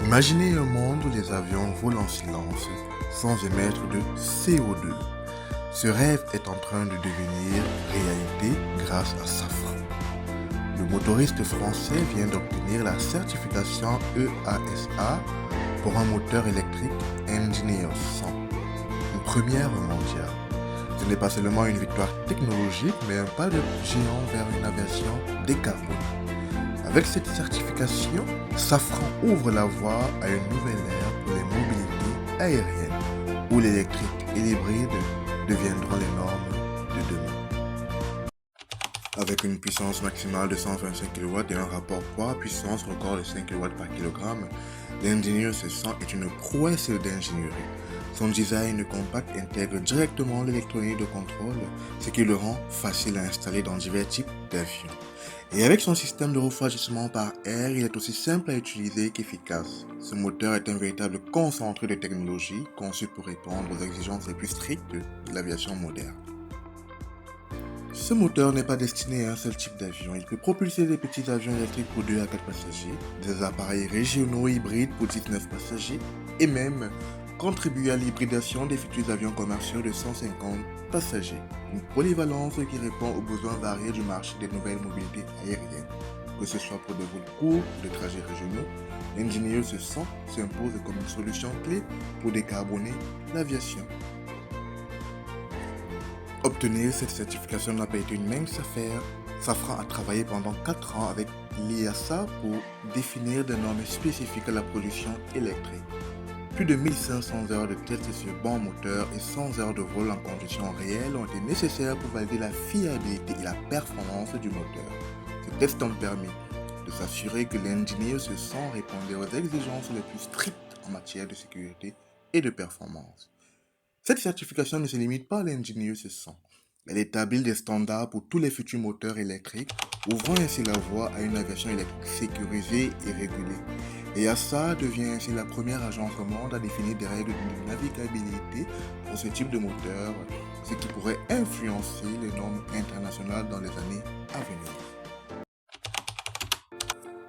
Imaginez un monde où les avions volent en silence, sans émettre de CO2. Ce rêve est en train de devenir réalité grâce à Safran. Le motoriste français vient d'obtenir la certification EASA pour un moteur électrique Engineer 100, une première mondiale. Ce n'est pas seulement une victoire technologique, mais un pas de géant vers une aviation décarbonée. Avec cette certification, Safran ouvre la voie à une nouvelle ère pour les mobilités aériennes, où l'électrique et l'hybride deviendront les normes de demain. Avec une puissance maximale de 125 kW et un rapport poids-puissance record de 5 kW par kg, l'Engineer C100 est une prouesse d'ingénierie. Son design compact intègre directement l'électronique de contrôle, ce qui le rend facile à installer dans divers types d'avions. Et avec son système de refroidissement par air, il est aussi simple à utiliser qu'efficace. Ce moteur est un véritable concentré de technologie conçu pour répondre aux exigences les plus strictes de l'aviation moderne. Ce moteur n'est pas destiné à un seul type d'avion. Il peut propulser des petits avions électriques pour 2 à 4 passagers, des appareils régionaux hybrides pour 19 passagers et même contribuer à l'hybridation des futurs avions commerciaux de 150 passagers. Une polyvalence qui répond aux besoins variés du marché des nouvelles mobilités aériennes. Que ce soit pour des vols courts ou des trajets régionaux, l'Engineer C100 s'impose comme une solution clé pour décarboner l'aviation. Obtenir cette certification n'a pas été une mince affaire. Safran a travaillé pendant 4 ans avec l'EASA pour définir des normes spécifiques à la production électrique. Plus de 1500 heures de tests sur banc moteur et 100 heures de vol en conditions réelles ont été nécessaires pour valider la fiabilité et la performance du moteur. Ces tests ont permis de s'assurer que l'Engineer C100 répondait aux exigences les plus strictes en matière de sécurité et de performance. Cette certification ne se limite pas à l'Engineer C100. Elle établit des standards pour tous les futurs moteurs électriques, ouvrant ainsi la voie à une aviation électrique sécurisée et régulée. EASA devient ainsi la première agence au monde à définir des règles de navigabilité pour ce type de moteur, ce qui pourrait influencer les normes internationales dans les années à venir.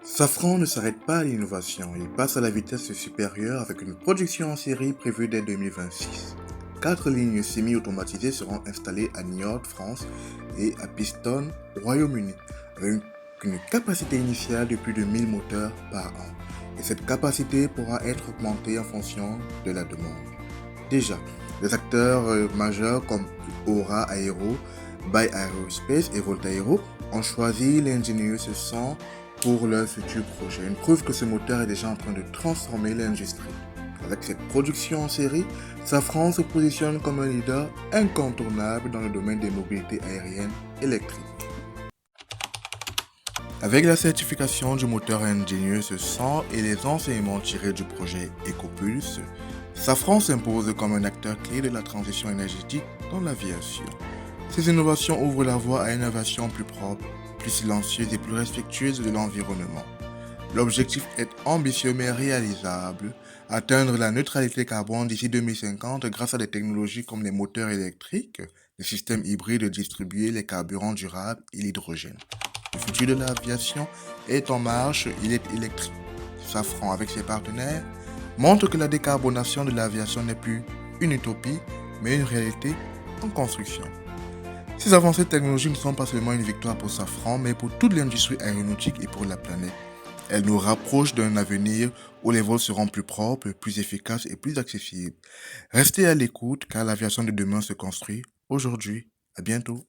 Safran ne s'arrête pas à l'innovation, il passe à la vitesse supérieure avec une production en série prévue dès 2026. 4 lignes semi-automatisées seront installées à Niort, France et à Piston, Royaume-Uni, avec une capacité initiale de plus de 1000 moteurs par an. Et cette capacité pourra être augmentée en fonction de la demande. Déjà, les acteurs majeurs comme Aura Aero, By Aerospace et Voltaero ont choisi l'Engineer C100 pour leur futur projet. Une preuve que ce moteur est déjà en train de transformer l'industrie. Avec cette production en série, Safran se positionne comme un leader incontournable dans le domaine des mobilités aériennes électriques. Avec la certification du moteur Engineer C100 et les enseignements tirés du projet EcoPulse, Safran s'impose comme un acteur clé de la transition énergétique dans l'aviation. Ces innovations ouvrent la voie à une aviation plus propre, plus silencieuse et plus respectueuse de l'environnement. L'objectif est ambitieux mais réalisable, atteindre la neutralité carbone d'ici 2050 grâce à des technologies comme les moteurs électriques, les systèmes hybrides distribués, les carburants durables et l'hydrogène. Le futur de l'aviation est en marche, il est électrique. Safran, avec ses partenaires, montre que la décarbonation de l'aviation n'est plus une utopie, mais une réalité en construction. Ces avancées technologiques ne sont pas seulement une victoire pour Safran, mais pour toute l'industrie aéronautique et pour la planète. Elles nous rapprochent d'un avenir où les vols seront plus propres, plus efficaces et plus accessibles. Restez à l'écoute car l'aviation de demain se construit aujourd'hui. À bientôt.